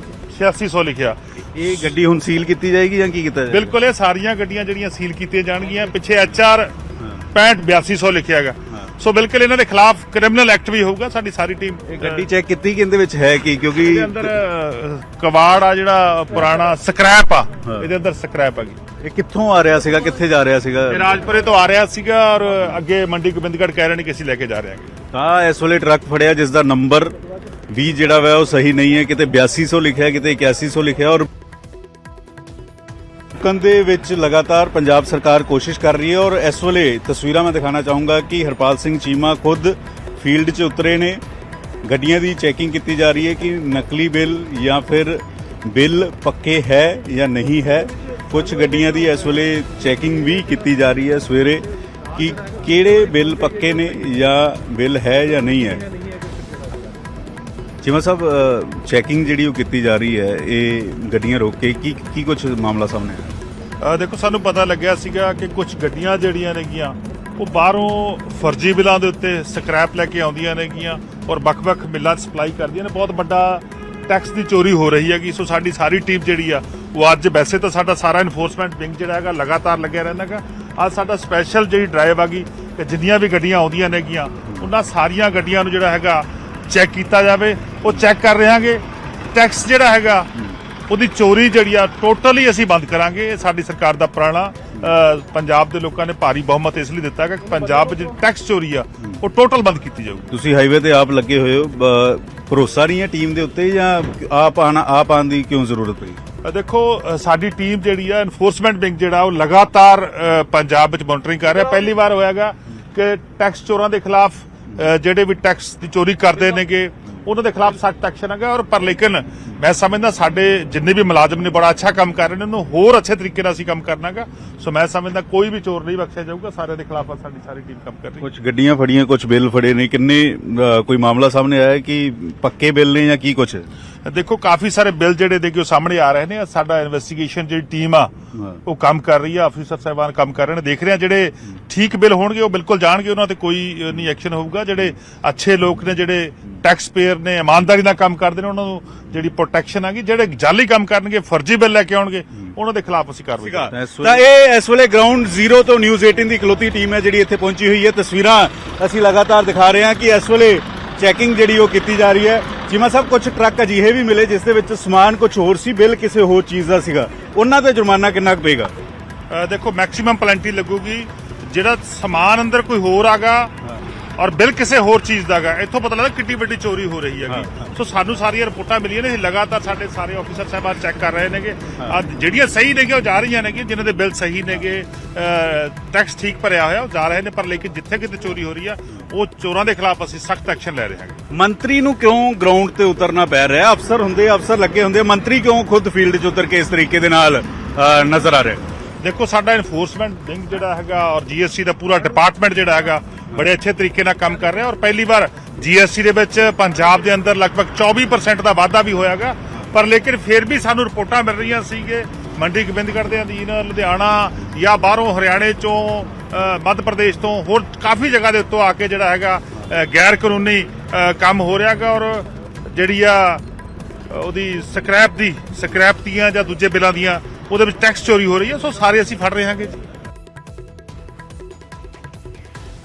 Speaker 3: 8600 ਲਿਖਿਆ।
Speaker 4: ਇਹ ਗੱਡੀ ਹੁਣ ਸੀਲ ਕੀਤੀ ਜਾਏਗੀ ਜਾਂ ਕੀ ਕੀਤਾ ਜਾਏਗਾ?
Speaker 3: ਬਿਲਕੁਲ, ਇਹ ਸਾਰੀਆਂ ਗੱਡੀਆਂ ਜਿਹੜੀਆਂ ਸੀਲ ਕੀਤੀਆਂ ਜਾਣਗੀਆਂ। ਪਿੱਛੇ HR 8200 ਲਿਖਿਆ ਹੈਗਾ। ਸੋ ਬਿਲਕੁਲ ਇਹਨਾਂ ਦੇ ਖਿਲਾਫ ਕ੍ਰਿਮੀਨਲ ਐਕਟ ਵੀ ਹੋਊਗਾ। ਸਾਡੀ ਸਾਰੀ ਟੀਮ
Speaker 4: ਇਹ ਗੱਡੀ ਚੈੱਕ ਕੀਤੀ ਕਿ ਇਹਦੇ ਵਿੱਚ ਹੈ ਕੀ, ਕਿਉਂਕਿ
Speaker 3: ਇਹਦੇ ਅੰਦਰ ਕਵਾੜ ਆ ਜਿਹੜਾ ਪੁਰਾਣਾ ਸਕ੍ਰੈਪ ਆ, ਇਹਦੇ ਅੰਦਰ ਸਕ੍ਰੈਪ ਹੈਗੀ।
Speaker 4: ਇਹ ਕਿੱਥੋਂ ਆ ਰਿਹਾ ਸੀਗਾ, ਕਿੱਥੇ ਜਾ ਰਿਹਾ ਸੀਗਾ?
Speaker 3: ਇਹ ਰਾਜਪੁਰੇ ਤੋਂ ਆ ਰਿਹਾ ਸੀਗਾ ਔਰ ਅੱਗੇ ਮੰਡੀ ਗੋਬਿੰਦਗੜ੍ਹ ਕਹਿ ਰਹੇ ਨੇ ਕਿ ਅਸੀਂ ਲੈ ਕੇ ਜਾ ਰਹੇ ਹਾਂ।
Speaker 4: ਤਾਂ ਇਸ ਵੇਲੇ ਟਰੱਕ ਫੜਿਆ ਜਿਸ ਦਾ ਨੰਬਰ ਵੀ ਜਿਹੜਾ ਵਾ ਉਹ ਸਹੀ ਨਹੀਂ ਹੈ, ਕਿਤੇ 8200 ਲਿਖਿਆ, ਕਿਤੇ 8100 ਲਿਖਿਆ। ਔਰ ਰੁਕਣ ਦੇ ਵਿੱਚ ਲਗਾਤਾਰ ਪੰਜਾਬ ਸਰਕਾਰ ਕੋਸ਼ਿਸ਼ ਕਰ ਰਹੀ ਹੈ। ਔਰ ਇਸ ਵੇਲੇ ਤਸਵੀਰਾਂ ਮੈਂ ਦਿਖਾਣਾ ਚਾਹੂੰਗਾ ਕਿ ਹਰਪਾਲ ਸਿੰਘ ਚੀਮਾ ਖੁਦ ਫੀਲਡ 'ਚ ਉਤਰੇ ਨੇ। ਗੱਡੀਆਂ ਦੀ ਚੈਕਿੰਗ ਕੀਤੀ ਜਾ ਰਹੀ ਹੈ ਕਿ ਨਕਲੀ ਬਿੱਲ ਜਾਂ ਫਿਰ ਬਿੱਲ ਪੱਕੇ ਹੈ ਜਾਂ ਨਹੀਂ ਹੈ। ਕੁਝ ਗੱਡੀਆਂ ਦੀ ਇਸ ਵੇਲੇ ਚੈਕਿੰਗ ਵੀ ਕੀਤੀ ਜਾ ਰਹੀ ਹੈ ਸਵੇਰੇ ਕਿ ਕਿਹੜੇ ਬਿੱਲ ਪੱਕੇ ਨੇ ਜਾਂ ਬਿੱਲ ਹੈ ਜਾਂ ਨਹੀਂ ਹੈ। ਚੀਮਾ ਸਾਹਿਬ, ਚੈਕਿੰਗ ਜਿਹੜੀ ਉਹ ਕੀਤੀ ਜਾ ਰਹੀ ਹੈ, ਇਹ ਗੱਡੀਆਂ ਰੋਕ ਕੇ ਕੀ ਕੁਝ ਮਾਮਲਾ ਸਾਹਮਣੇ ਆਇਆ?
Speaker 3: ਦੇਖੋ, ਸਾਨੂੰ ਪਤਾ ਲੱਗਿਆ ਸੀਗਾ ਕਿ ਕੁਝ ਗੱਡੀਆਂ ਜਿਹੜੀਆਂ ਨੇਗੀਆਂ ਉਹ ਬਾਹਰੋਂ ਫਰਜ਼ੀ ਬਿੱਲਾਂ ਦੇ ਉੱਤੇ ਸਕ੍ਰੈਪ ਲੈ ਕੇ ਆਉਂਦੀਆਂ ਨੇਗੀਆਂ ਔਰ ਵੱਖ-ਵੱਖ ਮਿੱਲਾਂ 'ਚ ਸਪਲਾਈ ਕਰਦੀਆਂ ਨੇ। ਬਹੁਤ ਵੱਡਾ ਟੈਕਸ ਦੀ ਚੋਰੀ ਹੋ ਰਹੀ ਹੈਗੀ। ਸੋ ਸਾਡੀ ਸਾਰੀ ਟੀਮ ਜਿਹੜੀ ਆ ਉਹ ਅੱਜ, ਵੈਸੇ ਤਾਂ ਸਾਡਾ ਸਾਰਾ ਇਨਫੋਰਸਮੈਂਟ ਵਿੰਗ ਜਿਹੜਾ ਹੈਗਾ ਲਗਾਤਾਰ ਲੱਗਿਆ ਰਹਿੰਦਾ ਹੈਗਾ। ਅੱਜ ਸਾਡਾ ਸਪੈਸ਼ਲ ਜਿਹੜੀ ਡਰਾਈਵ ਹੈਗੀ ਕਿ ਜਿੰਨੀਆਂ ਵੀ ਗੱਡੀਆਂ ਆਉਂਦੀਆਂ ਨੇਗੀਆਂ ਉਹਨਾਂ ਸਾਰੀਆਂ ਗੱਡੀਆਂ ਨੂੰ ਜਿਹੜਾ ਹੈਗਾ ਚੈੱਕ ਕੀਤਾ ਜਾਵੇ। ਉਹ ਚੈੱਕ ਕਰ ਰਹੇ ਹਾਂਗੇ। ਟੈਕਸ ਜਿਹੜਾ ਹੈਗਾ ਉਹਦੀ ਚੋਰੀ ਜਿਹੜੀ ਆ ਟੋਟਲੀ ਅਸੀਂ ਬੰਦ ਕਰਾਂਗੇ। ਇਹ ਸਾਡੀ ਸਰਕਾਰ ਦਾ ਪ੍ਰਾਣਾ। ਪੰਜਾਬ ਦੇ ਲੋਕਾਂ ਨੇ ਭਾਰੀ ਬਹੁਮਤ ਇਸ ਲਈ ਦਿੱਤਾ ਹੈ ਕਿ ਪੰਜਾਬ ਵਿੱਚ ਟੈਕਸ ਚੋਰੀ ਆ ਉਹ ਟੋਟਲ ਬੰਦ ਕੀਤੀ ਜਾਊਗੀ।
Speaker 4: ਤੁਸੀਂ ਹਾਈਵੇ ਤੇ ਆਪ ਲੱਗੇ ਹੋਏ ਹੋ, ਭਰੋਸਾ ਨਹੀਂ ਹੈ ਟੀਮ ਦੇ ਉੱਤੇ ਜਾਂ ਆਪ ਆਉਣ ਦੀ ਕਿਉਂ ਜ਼ਰੂਰਤ ਪਈ?
Speaker 3: ਦੇਖੋ, ਸਾਡੀ ਟੀਮ ਜਿਹੜੀ ਆ ਇਨਫੋਰਸਮੈਂਟ ਵਿੰਗ ਜਿਹੜਾ ਉਹ ਲਗਾਤਾਰ ਪੰਜਾਬ ਵਿੱਚ ਮੋਨਿਟਰਿੰਗ ਕਰ ਰਿਹਾ। ਪਹਿਲੀ ਵਾਰ ਹੋਇਆਗਾ ਕਿ ਟੈਕਸ ਚੋਰਾਂ ਦੇ ਖਿਲਾਫ ਜਿਹੜੇ ਵੀ ਟੈਕਸ ਦੀ ਚੋਰੀ ਕਰਦੇ ਨੇਗੇ ਉਹਨਾਂ ਦੇ ਖਿਲਾਫ ਸਖਤ ਐਕਸ਼ਨ ਹੈਗਾ। ਔਰ ਪਰ ਲੇਕਿਨ ਮੈਂ ਸਮਝਦਾ ਸਾਡੇ ਜਿੰਨੇ ਵੀ ਮੁਲਾਜ਼ਮ ਨੇ ਬੜਾ ਅੱਛਾ ਕੰਮ ਕਰ ਰਹੇ ਨੇ, ਉਹਨੂੰ ਹੋਰ ਅੱਛੇ ਤਰੀਕੇ ਨਾਲ ਅਸੀਂ ਕੰਮ ਕਰਨਾਗਾ। ਸੋ ਮੈਂ ਸਮਝਦਾ ਕੋਈ ਵੀ ਚੋਰ ਨਹੀਂ ਬਖਸ਼ਿਆ ਜਾਊਗਾ। ਸਾਰਿਆਂ ਦੇ ਖਿਲਾਫ ਸਾਡੀ ਸਾਰੀ ਟੀਮ ਕੰਮ ਕਰ ਰਹੀ ਹੈ।
Speaker 4: ਕੁਝ ਗੱਡੀਆਂ ਫੜੀਆਂ, ਕੁਝ ਬਿੱਲ ਫੜੇ ਨੇ, ਕਿੰਨੇ ਕੋਈ ਮਾਮਲਾ ਸਾਹਮਣੇ ਆਇਆ ਕਿ ਪੱਕੇ ਬਿੱਲ ਨੇ ਜਾਂ ਕੀ ਕੁਝ?
Speaker 3: ਦੇਖੋ, ਕਾਫੀ ਸਾਰੇ ਬਿੱਲ ਜਿਹੜੇ ਦੇਖਿਓ ਸਾਹਮਣੇ ਆ ਰਹੇ ਨੇ। ਸਾਡਾ ਇਨਵੈਸਟੀਗੇਸ਼ਨ ਜਿਹੜੀ ਟੀਮ ਆ ਉਹ ਕੰਮ ਕਰ ਰਹੀ ਆ। ਅਫਸਰ ਸਾਹਿਬਾਨ ਕੰਮ ਕਰ ਰਹੇ ਨੇ। ਦੇਖ ਰਹੇ ਆ ਜਿਹੜੇ ਠੀਕ ਬਿੱਲ ਹੋਣਗੇ ਉਹ ਬਿਲਕੁਲ ਜਾਣਗੇ, ਉਹਨਾਂ ਤੇ ਕੋਈ ਨਹੀਂ ਐਕਸ਼ਨ ਹੋਊਗਾ। ਜਿਹੜੇ ਅੱਛੇ ਲੋਕ ਨੇ, ਜਿਹੜੇ ਟੈਕਸ ਪੇਅਰ ਨੇ, ਇਮਾਨਦਾਰੀ ਨਾਲ ਕੰਮ ਕਰਦੇ ਨੇ, ਉਹਨਾਂ ਨੂੰ ਜਿਹੜੀ ਪ੍ਰੋਟੈਕਸ਼ਨ ਹੈਗੀ। ਜਿਹੜੇ ਜਾਲੀ ਕੰਮ ਕਰਨਗੇ, ਫਰਜ਼ੀ ਬਿੱਲ ਲੈ ਕੇ ਆਉਣਗੇ, ਉਹਨਾਂ ਦੇ ਖਿਲਾਫ ਅਸੀਂ ਕਾਰਵਾਈ ਕਰਾਂਗੇ।
Speaker 4: ਤਾਂ ਇਹ ਇਸ ਵੇਲੇ ਗਰਾਊਂਡ ਜ਼ੀਰੋ ਤੋਂ ਨਿਊਜ਼ 18 ਦੀ ਇਕਲੌਤੀ ਟੀਮ ਹੈ ਜਿਹੜੀ ਇੱਥੇ ਪਹੁੰਚੀ ਹੋਈ ਹੈ। ਤਸਵੀਰਾਂ ਅਸੀਂ ਲਗਾਤਾਰ ਦਿਖਾ ਰਹੇ ਹਾਂ ਕਿ ਇਸ ਵੇਲੇ ਚੈਕਿੰਗ ਜਿਹੜੀ ਉਹ ਕੀਤੀ ਜਾ ਰਹੀ ਹੈ। ਚੀਮਾ ਸਾਹਿਬ, ਕੁਝ ਟਰੱਕ ਅਜਿਹੇ ਵੀ ਮਿਲੇ ਜਿਸ ਦੇ ਵਿੱਚ ਸਮਾਨ ਕੁਝ ਹੋਰ ਸੀ, ਬਿੱਲ ਕਿਸੇ ਹੋਰ ਚੀਜ਼ ਦਾ ਸੀਗਾ। ਉਹਨਾਂ ਤੇ ਜੁਰਮਾਨਾ ਕਿੰਨਾ ਕੁ ਪਏਗਾ?
Speaker 3: ਦੇਖੋ, ਮੈਕਸਿਮਮ ਪੈਨਲਟੀ ਲੱਗੂਗੀ। ਜਿਹੜਾ ਸਮਾਨ ਅੰਦਰ ਕੋਈ ਹੋਰ ਆਗਾ ਔਰ ਬਿੱਲ ਕਿਸੇ ਹੋਰ ਚੀਜ਼ ਦਾ ਗਾ। ਇੱਥੋਂ ਪਤਾ ਲੱਗਦਾ ਕਿੰਨੀ ਵੱਡੀ ਚੋਰੀ ਹੋ ਰਹੀ ਹੈਗੀ। ਸੋ ਸਾਨੂੰ ਸਾਰੀਆਂ ਰਿਪੋਰਟਾਂ ਮਿਲੀਆਂ ਨੇ, ਲਗਾਤਾਰ ਸਾਡੇ ਸਾਰੇ ਆਫੀਸਰ ਸਾਹਿਬਾਨ ਚੈੱਕ ਕਰ ਰਹੇ ਨੇਗੇ। ਜਿਹੜੀਆਂ ਸਹੀ ਨੇਗੇ ਉਹ ਜਾ ਰਹੀਆਂ ਨੇਗੀਆਂ, ਜਿਨ੍ਹਾਂ ਦੇ ਬਿੱਲ ਸਹੀ ਨੇਗੇ, ਟੈਕਸ ਠੀਕ ਭਰਿਆ ਹੋਇਆ ਉਹ ਜਾ ਰਹੇ ਨੇ। ਪਰ ਲੇਕਿਨ ਜਿੱਥੇ ਕਿਤੇ ਚੋਰੀ ਹੋ ਰਹੀ ਆ ਉਹ ਚੋਰਾਂ ਦੇ ਖਿਲਾਫ ਅਸੀਂ ਸਖਤ ਐਕਸ਼ਨ ਲੈ ਰਹੇ ਹਾਂ।
Speaker 4: ਮੰਤਰੀ ਨੂੰ ਕਿਉਂ ਗਰਾਊਂਡ ਤੇ ਉਤਰਨਾ ਪੈ ਰਿਹਾ? ਅਫਸਰ ਹੁੰਦੇ, ਅਫਸਰ ਲੱਗੇ ਹੁੰਦੇ, ਮੰਤਰੀ ਕਿਉਂ ਖੁਦ ਫੀਲਡ 'ਚ ਉਤਰ ਕੇ ਇਸ ਤਰੀਕੇ ਦੇ ਨਾਲ ਨਜ਼ਰ ਆ ਰਿਹਾ?
Speaker 3: ਦੇਖੋ ਸਾਡਾ ਇਨਫੋਰਸਮੈਂਟ ਵਿੰਗ ਜਿਹੜਾ ਹੈਗਾ ਔਰ ਜੀਐਸਟੀ ਦਾ ਪੂਰਾ ਡਿਪਾਰਟਮੈਂਟ ਜਿਹੜਾ ਹੈਗਾ ਬੜੇ ਅੱਛੇ ਤਰੀਕੇ ਨਾਲ ਕੰਮ ਕਰ ਰਿਹਾ। ਔਰ ਪਹਿਲੀ ਵਾਰ ਜੀਐਸਟੀ ਦੇ ਵਿੱਚ ਪੰਜਾਬ ਦੇ ਅੰਦਰ ਲਗਭਗ 24% ਦਾ ਵਾਧਾ ਵੀ ਹੋਇਆਗਾ। ਪਰ ਲੇਕਿਨ ਫਿਰ ਵੀ ਸਾਨੂੰ ਰਿਪੋਰਟਾਂ ਮਿਲ ਰਹੀਆਂ ਸੀਗੇ ਮੰਡੀ ਗੋਬਿੰਦਗੜ੍ਹ ਦੇ ਅਧੀਨ, ਲੁਧਿਆਣਾ ਜਾਂ ਬਾਹਰੋਂ ਹਰਿਆਣੇ ਚੋਂ, ਮੱਧ ਪ੍ਰਦੇਸ਼ ਤੋਂ, ਹੋਰ ਕਾਫੀ ਜਗ੍ਹਾ ਦੇ ਉੱਤੋਂ ਆ ਕੇ ਜਿਹੜਾ ਹੈਗਾ ਗੈਰ ਕਾਨੂੰਨੀ ਕੰਮ ਹੋ ਰਿਹਾਗਾ। ਔਰ ਜਿਹੜੀ ਆ ਉਹਦੀ ਸਕ੍ਰੈਪ ਦੀਆਂ ਜਾਂ ਦੂਜੇ ਬਿੱਲਾਂ ਦੀਆਂ ਉਹਦੇ ਵਿੱਚ ਟੈਕਸ ਚੋਰੀ ਹੋ ਰਹੀ ਹੈ। ਸੋ ਸਾਰੇ ਅਸੀਂ ਫੜ ਰਹੇ ਹਾਂਗੇ ਜੀ।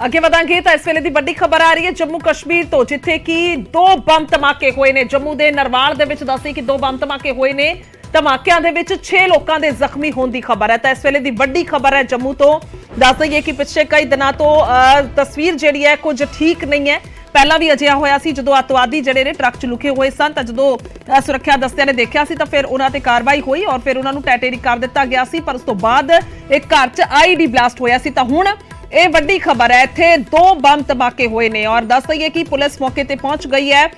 Speaker 1: ਅੱਗੇ ਵਧਾਂਗੇ ਤਾਂ ਇਸ ਵੇਲੇ ਦੀ ਵੱਡੀ ਖਬਰ ਆ ਰਹੀ ਹੈ ਜੰਮੂ ਕਸ਼ਮੀਰ ਤੋਂ, ਜਿੱਥੇ ਕਿ 2 ਬੰਬ ਧਮਾਕੇ ਹੋਏ ਨੇ। ਜੰਮੂ ਦੇ ਨਰਵਾਲ ਦੇ ਵਿੱਚ ਦੱਸੀ ਕਿ 2 ਬੰਬ ਧਮਾਕੇ ਹੋਏ ਨੇ। ਧਮਾਕਿਆਂ ਦੇ ਵਿੱਚ 6 ਲੋਕਾਂ ਦੇ ਜ਼ਖਮੀ ਹੋਣ ਦੀ ਖਬਰ ਹੈ। ਤਾਂ ਇਸ ਵੇਲੇ ਦੀ ਵੱਡੀ ਖਬਰ ਹੈ ਜੰਮੂ ਤੋਂ। ਦੱਸ ਦਈਏ ਕਿ ਪਿਛਲੇ ਕਈ ਦਿਨਾਂ ਤੋਂ ਤਸਵੀਰ ਜਿਹੜੀ ਹੈ ਕੁਝ ਠੀਕ ਨਹੀਂ ਹੈ। ਪਹਿਲਾਂ ਵੀ ਅਜਿਹਾ ਹੋਇਆ ਸੀ ਜਦੋਂ ਅੱਤਵਾਦੀ ਜਿਹੜੇ ਨੇ ਟਰੱਕ 'ਚ ਲੁਕੇ ਹੋਏ ਸਨ, ਤਾਂ ਜਦੋਂ ਸੁਰੱਖਿਆ ਦਸਤਿਆਂ ਨੇ ਦੇਖਿਆ ਸੀ ਤਾਂ ਫਿਰ ਉਹਨਾਂ ਤੇ ਕਾਰਵਾਈ ਹੋਈ ਔਰ ਫਿਰ ਉਹਨਾਂ ਨੂੰ ਟੈਟੇਰੀ ਕਰ ਦਿੱਤਾ ਗਿਆ ਸੀ। ਪਰ ਉਸ ਤੋਂ ਬਾਅਦ ਇੱਕ ਘਰ 'ਚ ਆਈਡੀ ਬਲਾਸਟ ਹੋਇਆ ਸੀ। ਤਾਂ ਹੁਣ ਇਹ ਵੱਡੀ ਖਬਰ ਹੈ, ਇੱਥੇ 2 ਬੰਬ ਧਮਾਕੇ ਹੋਏ ਨੇ ਔਰ ਦੱਸ ਦਈਏ ਕਿ ਪੁਲਿਸ ਮੌਕੇ ਤੇ ਪਹੁੰਚ ਗਈ ਹੈ।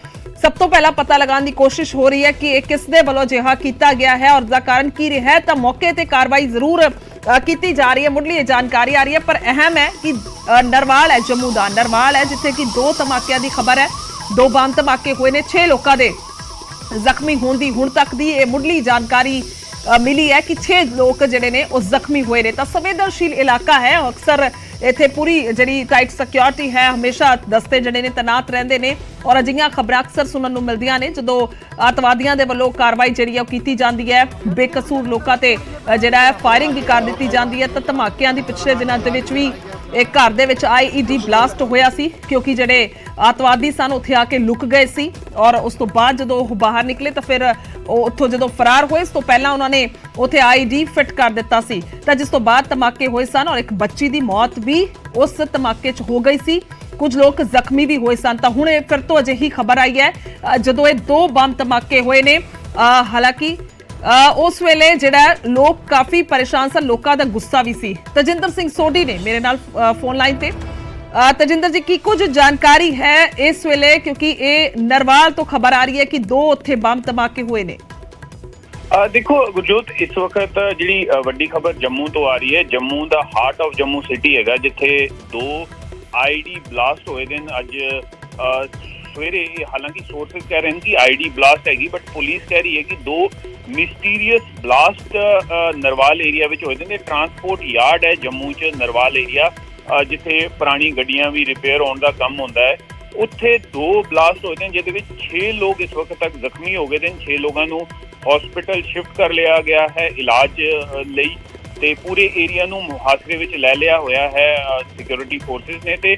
Speaker 1: ਸਭ ਤੋਂ ਪਹਿਲਾਂ ਪਤਾ ਲਗਾਉਣ ਦੀ ਕੋਸ਼ਿਸ਼ ਹੋ ਰਹੀ ਹੈ ਕਿ ਇਹ ਕਿਸ ਦੇ ਵੱਲੋਂ ਅਜਿਹਾ ਕੀਤਾ ਗਿਆ ਹੈ ਔਰ ਦਾ ਕਾਰਨ ਕੀ ਰਿਹਾ ਹੈ। ਤਾਂ ਮੌਕੇ ਤੇ ਕਾਰਵਾਈ ਜ਼ਰੂਰ ਕੀਤੀ ਜਾ ਰਹੀ ਹੈ, ਮੁੱਢਲੀ ਜਾਣਕਾਰੀ ਆ ਰਹੀ ਹੈ। ਪਰ ਅਹਿਮ ਹੈ ਕਿ ਨਰਵਾਲ ਹੈ, ਜੰਮੂ ਦਾ ਨਰਵਾਲ ਹੈ, ਜਿੱਥੇ ਕਿ 2 ਧਮਾਕਿਆਂ ਦੀ ਖਬਰ ਹੈ। 2 ਬੰਬ ਧਮਾਕੇ ਹੋਏ ਨੇ, 6 ਲੋਕਾਂ ਦੇ ਜ਼ਖਮੀ ਹੋਣ ਦੀ ਹੁਣ ਤੱਕ ਦੀ ਇਹ ਮੁੱਢਲੀ ਜਾਣਕਾਰੀ ਮਿਲੀ ਹੈ ਕਿ 6 ਲੋਕ ਜਿਹੜੇ ਨੇ ਉਹ ਜ਼ਖਮੀ ਹੋਏ ਨੇ। ਤਾਂ ਸੰਵੇਦਨਸ਼ੀਲ ਇਲਾਕਾ ਹੈ, ਅਕਸਰ ਇੱਥੇ ਪੂਰੀ ਜਿਹੜੀ ਟਾਈਟ ਸਿਕਿਉਰਿਟੀ ਹੈ, ਹਮੇਸ਼ਾ ਦਸਤੇ ਜਿਹੜੇ ਨੇ ਤੈਨਾਤ ਰਹਿੰਦੇ ਨੇ ਔਰ ਅਜਿਹੀਆਂ ਖਬਰਾਂ ਅਕਸਰ ਸੁਣਨ ਨੂੰ ਮਿਲਦੀਆਂ ਨੇ ਜਦੋਂ ਅੱਤਵਾਦੀਆਂ ਦੇ ਵੱਲੋਂ ਕਾਰਵਾਈ ਜਿਹੜੀ ਹੈ ਉਹ ਕੀਤੀ ਜਾਂਦੀ ਹੈ, ਬੇਕਸੂਰ ਲੋਕਾਂ ਤੇ ਜਿਹੜਾ ਹੈ ਫਾਇਰਿੰਗ ਵੀ ਕਰ ਦਿੱਤੀ ਜਾਂਦੀ ਹੈ। ਤਾਂ ਧਮਾਕਿਆਂ ਦੀ ਪਿਛਲੇ ਦਿਨਾਂ ਦੇ ਵਿੱਚ ਵੀ ਇੱਕ ਘਰ ਦੇ ਵਿੱਚ ਆਈਈਡੀ ਬਲਾਸਟ ਹੋਇਆ ਸੀ, ਕਿਉਂਕਿ ਜਿਹੜੇ ਅੱਤਵਾਦੀ ਸਨ ਉੱਥੇ ਆ ਕੇ ਲੁਕ ਗਏ ਸੀ ਔਰ ਉਸ ਤੋਂ ਬਾਅਦ ਜਦੋਂ ਉਹ ਬਾਹਰ ਨਿਕਲੇ ਤਾਂ ਫਿਰ ਉਹ ਉੱਥੋਂ ਜਦੋਂ ਫਰਾਰ ਹੋਏ, ਇਸ ਤੋਂ ਪਹਿਲਾਂ ਉਹਨਾਂ ਨੇ ਉੱਥੇ ਆਈਡੀ ਫਿੱਟ ਕਰ ਦਿੱਤਾ ਸੀ। ਤਾਂ ਜਿਸ ਤੋਂ ਬਾਅਦ ਧਮਾਕੇ ਹੋਏ ਸਨ ਔਰ ਇੱਕ ਬੱਚੀ ਦੀ ਮੌਤ ਵੀ ਉਸ ਧਮਾਕੇ 'ਚ ਹੋ ਗਈ ਸੀ, ਕੁਝ ਲੋਕ ਜ਼ਖਮੀ ਵੀ ਹੋਏ ਸਨ। ਤਾਂ ਹੁਣ ਇਹ ਫਿਰ ਤੋਂ ਅਜਿਹੀ ਖਬਰ ਆਈ ਹੈ ਜਦੋਂ ਇਹ 2 ਬੰਬ ਧਮਾਕੇ ਹੋਏ ਨੇ। ਹਾਲਾਂਕਿ ਉਸ ਵੇਲੇ ਜਿਹੜਾ ਲੋਕ ਕਾਫੀ ਪਰੇਸ਼ਾਨ ਸਨ, ਲੋਕਾਂ ਦਾ ਗੁੱਸਾ ਵੀ ਸੀ। ਤਜਿੰਦਰ ਸਿੰਘ ਸੋਢੀ ਨੇ ਮੇਰੇ ਨਾਲ ਫੋਨ ਲਾਈਨ ਤੇ। ਤਜਿੰਦਰ ਜੀ, ਕੀ ਕੁਝ ਜਾਣਕਾਰੀ ਹੈ ਇਸ ਵੇਲੇ, ਕਿਉਂਕਿ ਇਹ ਨਰਵਾਲ ਤੋਂ ਖਬਰ ਆ ਰਹੀ ਹੈ ਕਿ 2 ਉੱਥੇ ਬੰਬ ਧਮਾਕੇ ਹੋਏ ਨੇ?
Speaker 5: ਦੇਖੋ ਗੁਰਜੋਤ, ਇਸ ਵਕਤ ਜਿਹੜੀ ਵੱਡੀ ਖਬਰ ਜੰਮੂ ਤੋਂ ਆ ਰਹੀ ਹੈ। ਜੰਮੂ ਦਾ ਹਾਰਟ ਆਫ ਜੰਮੂ ਸਿਟੀ ਹੈਗਾ, ਜਿੱਥੇ 2 ਆਈਡੀ ਬਲਾਸਟ ਹੋਏ ਨੇ ਅੱਜ ਸਵੇਰੇ। ਹਾਲਾਂਕਿ ਸੋਰਸਿਸ ਕਹਿ ਰਹੇ ਨੇ ਕਿ ਆਈਡੀ ਬਲਾਸਟ ਹੈਗੀ, ਬਟ ਪੁਲਿਸ ਕਹਿ ਰਹੀ ਹੈ ਕਿ 2 ਮਿਸਟੀਰੀਅਸ ਬਲਾਸਟ ਨਰਵਾਲ ਏਰੀਆ ਵਿੱਚ ਹੋਏ ਨੇ। ਟਰਾਂਸਪੋਰਟ ਯਾਰਡ ਹੈ ਜੰਮੂ 'ਚ ਨਰਵਾਲ ਏਰੀਆ, ਜਿੱਥੇ ਪੁਰਾਣੀ ਗੱਡੀਆਂ ਵੀ ਰਿਪੇਅਰ ਹੋਣ ਦਾ ਕੰਮ ਹੁੰਦਾ ਹੈ। ਉੱਥੇ 2 ਬਲਾਸਟ ਹੋਏ ਨੇ, ਜਿਹਦੇ ਵਿੱਚ 6 ਲੋਕ ਇਸ ਵਕਤ ਤੱਕ ਜ਼ਖਮੀ ਹੋ ਗਏ ਨੇ। 6 ਲੋਕਾਂ ਨੂੰ ਹਸਪੀਟਲ ਸ਼ਿਫਟ ਕਰ ਲਿਆ ਗਿਆ ਹੈ ਇਲਾਜ ਲਈ ਤੇ ਪੂਰੇ ਏਰੀਆ ਨੂੰ ਮੁਹਾਸਰੇ ਵਿੱਚ ਲੈ ਲਿਆ ਹੋਇਆ ਹੈ ਸਿਕਿਉਰਿਟੀ ਫੋਰਸਿਸ ਨੇ। ਤੇ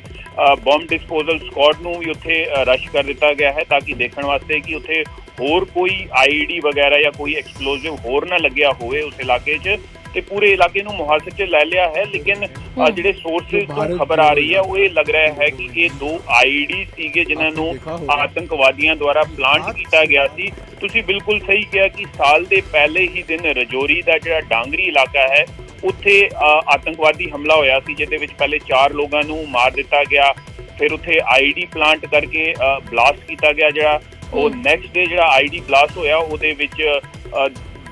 Speaker 5: ਬੰਬ ਡਿਸਪੋਜ਼ਲ ਸਕਾਡ ਨੂੰ ਵੀ ਉੱਥੇ ਰਸ਼ ਕਰ ਦਿੱਤਾ ਗਿਆ ਹੈ ਤਾਂ ਕਿ ਦੇਖਣ ਵਾਸਤੇ ਕਿ ਉੱਥੇ ਹੋਰ ਕੋਈ ਆਈਡੀ ਵਗੈਰਾ ਜਾਂ ਕੋਈ ਐਕਸਪਲੋਸਿਵ ਹੋਰ ਨਾ ਲੱਗਿਆ ਹੋਵੇ ਉਸ ਇਲਾਕੇ 'ਚ। ਤੇ ਪੂਰੇ ਇਲਾਕੇ ਨੂੰ ਮੁਹਾਸਰੇ 'ਚ ਲੈ ਲਿਆ ਹੈ। ਲੇਕਿਨ ਜਿਹੜੇ ਸੋਰਸਿਸ ਤੋਂ ਖਬਰ ਆ ਰਹੀ ਹੈ ਉਹ ਇਹ ਲੱਗ ਰਿਹਾ ਹੈ ਕਿ ਇਹ 2 ਆਈਡੀ ਸੀਗੇ ਜਿਨ੍ਹਾਂ ਨੂੰ ਆਤੰਕਵਾਦੀਆਂ ਦੁਆਰਾ ਪਲਾਂਟ ਕੀਤਾ ਗਿਆ ਸੀ। ਤੁਸੀਂ ਬਿਲਕੁਲ ਸਹੀ ਕਿਹਾ ਕਿ ਸਾਲ ਦੇ ਪਹਿਲੇ ਹੀ ਦਿਨ ਰਜੌਰੀ ਦਾ ਜਿਹੜਾ ਡਾਂਗਰੀ ਇਲਾਕਾ ਹੈ ਉੱਥੇ ਆਤੰਕਵਾਦੀ ਹਮਲਾ ਹੋਇਆ ਸੀ, ਜਿਹਦੇ ਵਿੱਚ ਪਹਿਲੇ 4 ਲੋਕਾਂ ਨੂੰ ਮਾਰ ਦਿੱਤਾ ਗਿਆ। ਫਿਰ ਉੱਥੇ ਆਈਡੀ ਪਲਾਂਟ ਕਰਕੇ ਬਲਾਸਟ ਕੀਤਾ ਗਿਆ। ਜਿਹੜਾ ਉਹ ਨੈਕਸਟ ਡੇ ਜਿਹੜਾ ਆਈਡੀ ਬਲਾਸਟ ਹੋਇਆ ਉਹਦੇ ਵਿੱਚ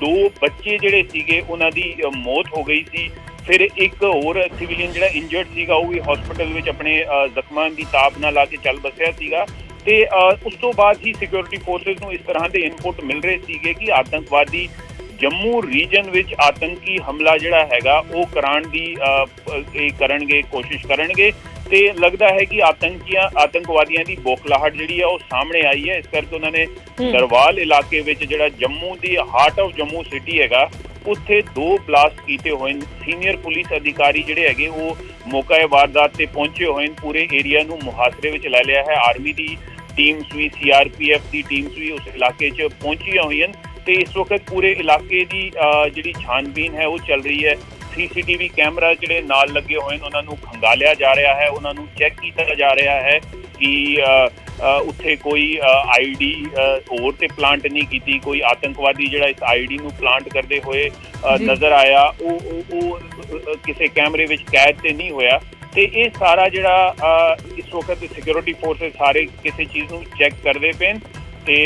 Speaker 5: 2 ਬੱਚੇ ਜਿਹੜੇ ਸੀਗੇ ਉਹਨਾਂ ਦੀ ਮੌਤ ਹੋ ਗਈ ਸੀ। ਫਿਰ ਇੱਕ ਹੋਰ ਸਿਵਿਲੀਅਨ ਜਿਹੜਾ ਇੰਜਰਡ ਸੀਗਾ ਉਹ ਵੀ ਹਸਪੀਟਲ ਵਿੱਚ ਆਪਣੇ ਜ਼ਖਮਾਂ ਦੀ ਤਾਬ ਨਾਲ ਲਾ ਕੇ ਚੱਲ ਬਸਿਆ ਸੀਗਾ। ਤੇ ਉਸ ਤੋਂ ਬਾਅਦ ਹੀ ਸਿਕਿਉਰਿਟੀ ਫੋਰਸਿਸ ਨੂੰ ਇਸ ਤਰ੍ਹਾਂ ਦੇ ਇਨਪੁਟ ਮਿਲ ਰਹੇ ਸੀਗੇ ਕਿ ਆਤੰਕਵਾਦੀ ਜੰਮੂ ਰੀਜਨ ਵਿੱਚ ਆਤੰਕੀ ਹਮਲਾ ਜਿਹੜਾ ਹੈਗਾ ਉਹ ਕਰਾਉਣ ਦੀ ਕੋਸ਼ਿਸ਼ ਕਰਨਗੇ। ਤੇ ਲੱਗਦਾ ਹੈ ਕਿ ਆਤੰਕਵਾਦੀਆਂ ਦੀ ਬੋਖਲਾਹਟ ਜਿਹੜੀ ਹੈ ਉਹ ਸਾਹਮਣੇ ਆਈ ਹੈ। ਇਸ ਕਰਕੇ ਉਹਨਾਂ ਨੇ ਨਰਵਾਲ ਇਲਾਕੇ ਵਿੱਚ ਜਿਹੜਾ ਜੰਮੂ ਦੀ ਹਾਰਟ ਆਫ ਜੰਮੂ ਸਿਟੀ ਹੈਗਾ ਉੱਥੇ 2 ਬਲਾਸਟ ਕੀਤੇ ਹੋਏ। ਸੀਨੀਅਰ ਪੁਲਿਸ ਅਧਿਕਾਰੀ ਜਿਹੜੇ ਹੈਗੇ ਉਹ ਮੌਕੇ ਵਾਰਦਾਤ ਤੇ ਪਹੁੰਚੇ ਹੋਏ। ਪੂਰੇ ਏਰੀਆ ਨੂੰ ਮੁਹਾਸਰੇ ਵਿੱਚ ਲੈ ਲਿਆ ਹੈ। ਆਰਮੀ ਦੀ ਟੀਮਸ ਵੀ, CRPF ਦੀ ਟੀਮਸ ਵੀ ਉਸ ਇਲਾਕੇ 'ਚ ਪਹੁੰਚੀਆਂ ਹੋਈਆਂ ਤੇ ਇਸ ਵਕਤ ਪੂਰੇ ਇਲਾਕੇ ਦੀ ਜਿਹੜੀ ਛਾਨਬੀਨ ਹੈ ਉਹ ਚੱਲ ਰਹੀ ਹੈ। ਸੀਸੀਟੀਵੀ ਕੈਮਰਾ ਜਿਹੜੇ ਨਾਲ ਲੱਗੇ ਹੋਏ ਨੇ ਉਹਨਾਂ ਨੂੰ ਖੰਗਾਲਿਆ ਜਾ ਰਿਹਾ ਹੈ, ਉਹਨਾਂ ਨੂੰ ਚੈੱਕ ਕੀਤਾ ਜਾ ਰਿਹਾ ਹੈ ਕਿ ਉੱਥੇ ਕੋਈ ਆਈਡੀ ਹੋਰ ਤੇ ਪਲਾਂਟ ਨਹੀਂ ਕੀਤੀ, ਕੋਈ ਆਤੰਕਵਾਦੀ ਜਿਹੜਾ ਇਸ ਆਈਡੀ ਨੂੰ ਪਲਾਂਟ ਕਰਦੇ ਹੋਏ ਨਜ਼ਰ ਆਇਆ ਉਹ ਕਿਸੇ ਕੈਮਰੇ ਵਿੱਚ ਕੈਦ ਤੇ ਨਹੀਂ ਹੋਇਆ। ਤੇ ਇਹ ਸਾਰਾ ਜਿਹੜਾ ਇਸ ਵਕਤ ਸਿਕਿਉਰਿਟੀ ਫੋਰਸਿਸ ਸਾਰੇ ਕਿਸੇ ਚੀਜ਼ ਨੂੰ ਚੈੱਕ ਕਰਦੇ ਪਏ ਤੇ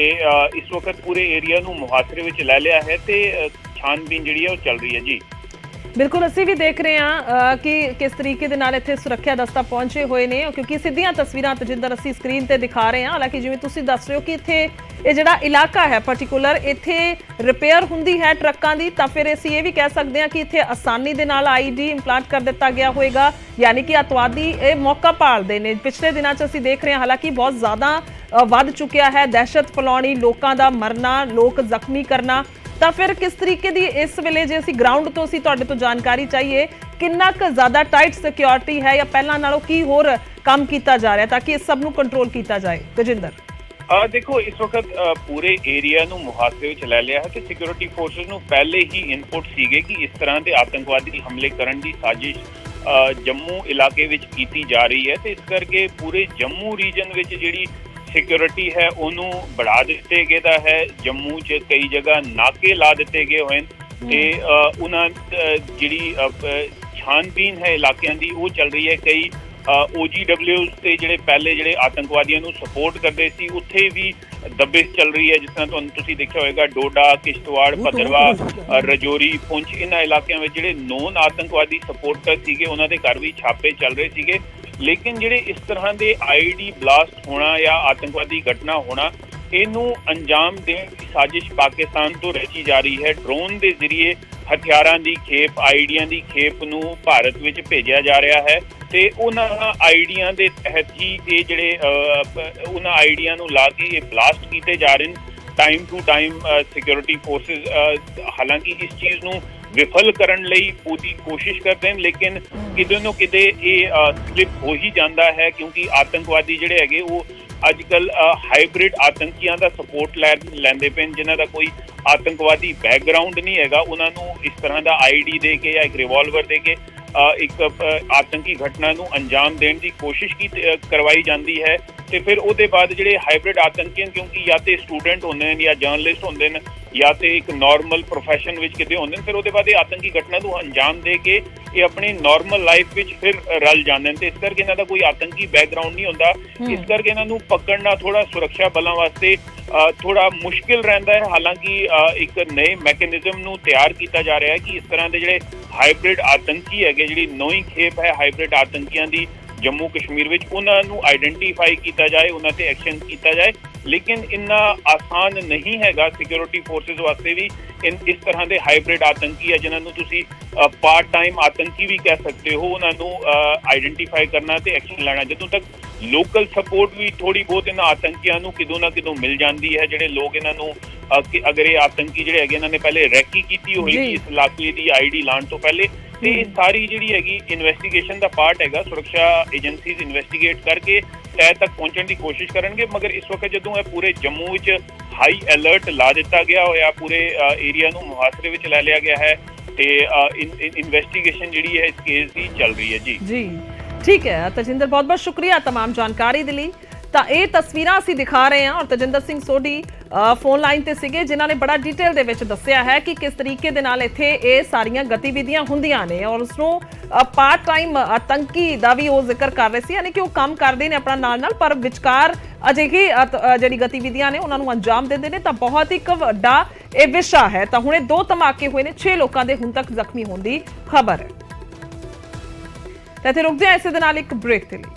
Speaker 5: ਇਸ ਵਕਤ ਪੂਰੇ ਏਰੀਆ ਨੂੰ ਮੁਹਾਸਰੇ ਵਿੱਚ ਲੈ ਲਿਆ ਹੈ ਤੇ ਛਾਨਬੀਨ ਜਿਹੜੀ ਹੈ ਉਹ ਚੱਲ ਰਹੀ ਹੈ ਜੀ।
Speaker 1: ਬਿਲਕੁਲ, ਅਸੀਂ ਵੀ ਦੇਖ ਰਹੇ ਹਾਂ ਕਿ ਕਿਸ ਤਰੀਕੇ ਦੇ ਨਾਲ ਇੱਥੇ ਸੁਰੱਖਿਆ ਦਸਤਾ ਪਹੁੰਚੇ ਹੋਏ ਨੇ, ਕਿਉਂਕਿ ਸਿੱਧੀਆਂ ਤਸਵੀਰਾਂ ਤਜਿੰਦਰ ਅਸੀਂ ਸਕਰੀਨ ਤੇ ਦਿਖਾ ਰਹੇ ਹਾਂ। ਹਾਲਾਂਕਿ ਜਿਵੇਂ ਤੁਸੀਂ ਦੱਸ ਰਹੇ ਹੋ ਕਿ ਇੱਥੇ ਇਹ ਜਿਹੜਾ ਇਲਾਕਾ ਹੈ ਪਾਰਟਿਕੂਲਰ, ਇੱਥੇ ਰਿਪੇਅਰ ਹੁੰਦੀ ਹੈ ਟਰੱਕਾਂ ਦੀ, ਤਾਂ ਫਿਰ ਅਸੀਂ ਇਹ ਵੀ ਕਹਿ ਸਕਦੇ ਹਾਂ ਕਿ ਇੱਥੇ ਆਸਾਨੀ ਦੇ ਨਾਲ ਆਈਡੀ ਇੰਪਲਾਂਟ ਕਰ ਦਿੱਤਾ ਗਿਆ ਹੋਵੇਗਾ, ਯਾਨੀ ਕਿ ਅੱਤਵਾਦੀ ਇਹ ਮੌਕਾ ਭਾਲਦੇ ਨੇ। ਪਿਛਲੇ ਦਿਨਾਂ 'ਚ ਅਸੀਂ ਦੇਖ ਰਹੇ ਹਾਂ ਹਾਲਾਂਕਿ ਬਹੁਤ ਜ਼ਿਆਦਾ ਵੱਧ ਚੁੱਕਿਆ ਹੈ ਦਹਿਸ਼ਤ ਫੈਲਾਉਣੀ, ਲੋਕਾਂ ਦਾ ਮਰਨਾ, ਲੋਕ ਜ਼ਖਮੀ ਕਰਨਾ। ਤਾਂ ਫਿਰ ਕਿਸ ਤਰੀਕੇ ਦੀ ਇਸ ਵੇਲੇ ਜੇ ਅਸੀਂ ਗਰਾਊਂਡ ਤੋਂ ਅਸੀਂ ਤੁਹਾਡੇ ਤੋਂ ਜਾਣਕਾਰੀ ਚਾਹੀਏ, ਕਿੰਨਾ ਕੁ ਜ਼ਿਆਦਾ ਟਾਈਟ ਸਿਕਿਉਰਿਟੀ ਹੈ ਜਾਂ ਪਹਿਲਾਂ ਨਾਲੋਂ ਕੀ ਹੋਰ ਕੰਮ ਕੀਤਾ ਜਾ ਰਿਹਾ ਤਾਂ ਕਿ ਇਸ ਸਭ ਨੂੰ ਕੰਟਰੋਲ ਕੀਤਾ ਜਾਏ? ਤਜਿੰਦਰ,
Speaker 5: ਦੇਖੋ ਇਸ ਵਕਤ ਪੂਰੇ ਏਰੀਆ ਨੂੰ ਮੁਹਾਸਰੇ ਵਿੱਚ ਲੈ ਲਿਆ ਹੈ ਤੇ ਸਿਕਿਉਰਿਟੀ ਫੋਰਸਿਸ ਨੂੰ ਪਹਿਲੇ ਹੀ ਇਨਪੁਟ ਸੀਗੇ ਕਿ ਇਸ ਤਰ੍ਹਾਂ ਦੇ ਆਤੰਕਵਾਦੀ ਹਮਲੇ ਕਰਨ ਦੀ ਸਾਜ਼ਿਸ਼ ਜੰਮੂ ਇਲਾਕੇ ਵਿੱਚ ਕੀਤੀ ਜਾ ਰਹੀ ਹੈ ਤੇ ਇਸ ਕਰਕੇ ਪੂਰੇ ਜੰਮੂ ਰੀਜਨ ਵਿੱਚ ਜਿਹੜੀ ਸਿਕਿਉਰਿਟੀ ਹੈ ਉਹਨੂੰ बढ़ा ਦਿੱਤੇ ਗਿਆ ਹੈ। ਜੰਮੂ 'ਚ ਕਈ ਜਗ੍ਹਾ ਨਾਕੇ ਲਾ ਦਿੱਤੇ ਗਏ ਹੋਏ ਤੇ ਉਹਨਾਂ ਜਿਹੜੀ ਛਾਨਬੀਨ ਹੈ ਇਲਾਕਿਆਂ ਦੀ ਉਹ ਚੱਲ ਰਹੀ ਹੈ। ਕਈ OGWs ਤੇ ਜਿਹੜੇ ਪਹਿਲੇ ਜਿਹੜੇ ਆਤੰਕਵਾਦੀਆਂ ਨੂੰ ਸਪੋਰਟ ਕਰਦੇ ਸੀ ਉੱਥੇ ਵੀ ਦਬਿਸ਼ ਚੱਲ ਰਹੀ ਹੈ। ਜਿਸ ਤਰ੍ਹਾਂ ਤੁਹਾਨੂੰ ਤੁਸੀਂ ਦੇਖਿਆ ਹੋਵੇਗਾ ਡੋਡਾ, ਕਿਸ਼ਤਵਾੜ, ਭਦਰਵਾ, ਰਜੌਰੀ, ਪੁੰਛ, ਇਹਨਾਂ ਇਲਾਕਿਆਂ ਵਿੱਚ ਜਿਹੜੇ ਨੌਨ ਆਤੰਕਵਾਦੀ ਸਪੋਰਟਰ ਸੀਗੇ ਉਹਨਾਂ ਦੇ ਘਰ ਵੀ ਛਾਪੇ ਚੱਲ ਰਹੇ ਸੀਗੇ। ਲੇਕਿਨ ਜਿਹੜੇ ਇਸ ਤਰ੍ਹਾਂ ਦੇ ਆਈਡੀ ਬਲਾਸਟ ਹੋਣਾ ਜਾਂ ਆਤੰਕਵਾਦੀ ਘਟਨਾ ਹੋਣਾ, ਇਹਨੂੰ ਅੰਜਾਮ ਦੇਣ ਦੀ ਸਾਜ਼ਿਸ਼ ਪਾਕਿਸਤਾਨ ਤੋਂ ਰਚੀ ਜਾ ਰਹੀ ਹੈ। ਡਰੋਨ ਦੇ ਜ਼ਰੀਏ ਹਥਿਆਰਾਂ ਦੀ ਖੇਪ, ਆਈਡੀਆਂ ਦੀ ਖੇਪ ਨੂੰ ਭਾਰਤ ਵਿੱਚ ਭੇਜਿਆ ਜਾ ਰਿਹਾ ਹੈ ਤੇ ਉਹਨਾਂ ਆਈਡੀਆਂ ਦੇ ਤਹਿਤ ਹੀ ਇਹ ਜਿਹੜੇ ਉਹਨਾਂ ਆਈਡੀਆਂ ਨੂੰ ਲਾ ਕੇ ਇਹ ਬਲਾਸਟ ਕੀਤੇ ਜਾ ਰਹੇ ਨੇ। Time to time security forces ਹਾਲਾਂਕਿ ਇਸ ਚੀਜ਼ ਨੂੰ ਵਿਫਲ ਕਰਨ ਲਈ ਪੂਰੀ ਕੋਸ਼ਿਸ਼ ਕਰਦੇ ਨੇ, ਲੇਕਿਨ ਕਿਤੇ ਨਾ ਕਿਤੇ ਇਹ ਸਲਿਪ ਹੋ ਹੀ ਜਾਂਦਾ ਹੈ ਕਿਉਂਕਿ ਆਤੰਕਵਾਦੀ ਜਿਹੜੇ ਹੈਗੇ ਉਹ ਅੱਜ ਕੱਲ ਹਾਈਬ੍ਰਿਡ ਆਤੰਕੀਆਂ ਦਾ ਸਪੋਰਟ ਲੈਂਦੇ ਪਏ, ਜਿਨ੍ਹਾਂ ਦਾ ਕੋਈ ਆਤੰਕਵਾਦੀ ਬੈਕਗਰਾਉਂਡ ਨਹੀਂ ਹੈਗਾ। ਉਹਨਾਂ ਨੂੰ ਇਸ ਤਰ੍ਹਾਂ ਦਾ ਆਈਡੀ ਦੇ ਕੇ ਜਾਂ ਇੱਕ ਰਿਵਾਲਵਰ ਦੇ ਕੇ ਇੱਕ ਆਤੰਕੀ ਘਟਨਾ ਨੂੰ ਅੰਜਾਮ ਦੇਣ ਦੀ ਕੋਸ਼ਿਸ਼ ਕਰਵਾਈ ਜਾਂਦੀ ਹੈ ਤੇ ਫਿਰ ਉਹਦੇ ਬਾਅਦ ਜਿਹੜੇ ਹਾਈਬ੍ਰਿਡ ਆਤੰਕੀ ਹਨ, ਕਿਉਂਕਿ ਜਾਂ ਤੇ ਸਟੂਡੈਂਟ ਹੁੰਦੇ ਨੇ ਜਾਂ ਜਰਨਲਿਸਟ ਹੁੰਦੇ ਨੇ ਜਾਂ ਤੇ ਇੱਕ ਨਾਰਮਲ ਪ੍ਰੋਫੈਸ਼ਨ ਵਿੱਚ ਕਿਤੇ ਹੁੰਦੇ ਨੇ, ਫਿਰ ਉਹਦੇ ਬਾਅਦ ਇਹ ਆਤੰਕੀ ਘਟਨਾ ਨੂੰ ਅੰਜਾਮ ਦੇ ਕੇ ਇਹ ਆਪਣੀ ਨਾਰਮਲ ਲਾਈਫ ਵਿੱਚ ਫਿਰ ਰਲ ਜਾਂਦੇ ਨੇ ਤੇ ਇਸ ਕਰਕੇ ਇਹਨਾਂ ਦਾ ਕੋਈ ਆਤੰਕੀ ਬੈਕਗਰਾਉਂਡ ਨਹੀਂ ਹੁੰਦਾ। ਇਸ ਕਰਕੇ ਇਹਨਾਂ ਨੂੰ ਪਕੜਨਾ ਥੋੜਾ ਸੁਰੱਖਿਆ ਬਲਾਂ ਵਾਸਤੇ ਥੋੜਾ ਮੁਸ਼ਕਿਲ ਰਹਿੰਦਾ ਹੈ। ਹਾਲਾਂਕਿ ਇੱਕ ਨਏ ਮੈਕੈਨਿਜ਼ਮ ਨੂੰ ਤਿਆਰ ਕੀਤਾ ਜਾ ਰਿਹਾ ਹੈ ਕਿ ਇਸ ਤਰ੍ਹਾਂ ਦੇ ਜਿਹੜੇ ਹਾਈਬ੍ਰਿਡ ਆਤੰਕੀ ਹੈਗੇ, ਜਿਹੜੀ ਨਵੀਂ ਖੇਪ ਹੈ ਹਾਈਬ੍ਰਿਡ ਆਤੰਕੀਆਂ ਦੀ ਜੰਮੂ ਕਸ਼ਮੀਰ ਵਿੱਚ, ਉਹਨਾਂ ਨੂੰ ਆਈਡੈਂਟੀਫਾਈ ਕੀਤਾ ਜਾਏ, ਉਹਨਾਂ ਤੇ ਐਕਸ਼ਨ ਕੀਤਾ ਜਾਏ। ਲੇਕਿਨ ਇੰਨਾ ਆਸਾਨ ਨਹੀਂ ਹੈਗਾ ਸਿਕਿਉਰਿਟੀ ਫੋਰਸਿਸ ਵਾਸਤੇ ਵੀ। ਇਸ ਤਰ੍ਹਾਂ ਦੇ ਹਾਈਬ੍ਰਿਡ ਆਤੰਕੀ ਹੈ ਜਿਨ੍ਹਾਂ ਨੂੰ ਤੁਸੀਂ ਪਾਰਟ ਟਾਈਮ ਆਤੰਕੀ ਵੀ ਕਹਿ ਸਕਦੇ ਹੋ, ਉਹਨਾਂ ਨੂੰ ਆਈਡੈਂਟੀਫਾਈ ਕਰਨਾ ਤੇ ਐਕਸ਼ਨ ਲੈਣਾ। ਜਦੋਂ ਤੱਕ ਲੋਕਲ ਸਪੋਰਟ ਵੀ ਥੋੜੀ ਬਹੁਤ ਇਹਨਾਂ ਆਤੰਕੀਆਂ ਨੂੰ ਕਿਦੋਂ ਨਾ ਕਿਦੋਂ ਮਿਲ ਜਾਂਦੀ ਹੈ, ਜਿਹੜੇ ਲੋਕ ਇਹਨਾਂ ਨੂੰ ਅਗਰ ਇਹ ਆਤੰਕੀ ਜਿਹੜੇ ਹੈਗੇ ਇਹਨਾਂ ਨੇ ਪਹਿਲੇ ਰੈਕੀ ਕੀਤੀ ਹੋਏਗੀ ਇਸ ਇਲਾਕੇ ਦੀ ਆਈਡੀ ਲਾਉਣ ਤੋਂ ਪਹਿਲੇ, ਤੇ ਇਹ ਸਾਰੀ ਜਿਹੜੀ ਹੈਗੀ ਇਨਵੈਸਟੀਗੇਸ਼ਨ ਦਾ ਪਾਰਟ ਹੈਗਾ। ਸੁਰੱਖਿਆ ਏਜੰਸੀਜ਼ ਇਨਵੈਸਟੀਗੇਟ ਕਰਕੇ ਤਹਿ ਤੱਕ ਪਹੁੰਚਣ ਦੀ ਕੋਸ਼ਿਸ਼ ਕਰਨਗੇ। ਮਗਰ ਇਸ ਵਕਤ ਜਦੋਂ ਇਹ ਪੂਰੇ ਜੰਮੂ ਵਿੱਚ ਹਾਈ ਅਲਰਟ ਲਾ ਦਿੱਤਾ ਗਿਆ ਹੋਇਆ, ਪੂਰੇ ਏਰੀਆ ਨੂੰ ਮੁਹਾਸਰੇ ਵਿੱਚ ਲੈ ਲਿਆ ਗਿਆ ਹੈ ਤੇ ਇਨਵੈਸਟੀਗੇਸ਼ਨ ਜਿਹੜੀ ਹੈ ਇਸ ਕੇਸ ਦੀ ਚੱਲ ਰਹੀ ਹੈ ਜੀ।
Speaker 1: ਠੀਕ ਹੈ ਤਜਿੰਦਰ, ਬਹੁਤ ਬਹੁਤ ਸ਼ੁਕਰੀਆ तमाम ਜਾਣਕਾਰੀ ਦੇ ਲਈ। ਤਾਂ ਇਹ ਤਸਵੀਰਾਂ ਅਸੀਂ ਦਿਖਾ ਰਹੇ ਹਾਂ ਔਰ ਤਜਿੰਦਰ ਸਿੰਘ ਸੋਢੀ ਫੋਨ ਲਾਈਨ ਤੇ ਸੀਗੇ ਜਿਨ੍ਹਾਂ ਨੇ ਬੜਾ ਡਿਟੇਲ ਦੇ ਵਿੱਚ ਦੱਸਿਆ ਹੈ ਕਿ ਕਿਸ ਤਰੀਕੇ ਦੇ ਨਾਲ ਇੱਥੇ ਇਹ ਸਾਰੀਆਂ ਗਤੀਵਿਧੀਆਂ ਹੁੰਦੀਆਂ ਨੇ ਔਰ ਉਸਨੂੰ ਪਾਰਟ ਟਾਈਮ ਆਤੰਕੀ ਦਾ ਵੀ ਉਹ ਜ਼ਿਕਰ ਕਰ ਰਹੇ ਸੀ, ਯਾਨੀ ਕਿ ਉਹ ਕੰਮ ਕਰਦੇ ਨੇ ਆਪਣਾ ਨਾਲ ਪਰ ਵਿਚਕਾਰ ਅਜਿਹੀ ਜਿਹੜੀ ਗਤੀਵਿਧੀਆਂ ਨੇ ਉਹਨਾਂ ਨੂੰ ਅੰਜਾਮ ਦਿੰਦੇ ਨੇ। ਤਾਂ ਬਹੁਤ ਇੱਕ ਵੱਡਾ ਇਹ ਵਿਸ਼ਾ ਹੈ। ਤਾਂ ਹੁਣੇ 2 ਧਮਾਕੇ ਹੋਏ ਨੇ, 6 ਲੋਕਾਂ ਦੇ ਹੁਣ ਤੱਕ ਜ਼ਖਮੀ ਹੋਣ ਦੀ ਖਬਰ ਹੈ। ਤੇ ਇੱਥੇ ਰੁਕਦੇ ਹਾਂ ਇਸੇ ਦੇ ਨਾਲ ਇੱਕ ਬ੍ਰੇਕ ਦੇ ਲਈ।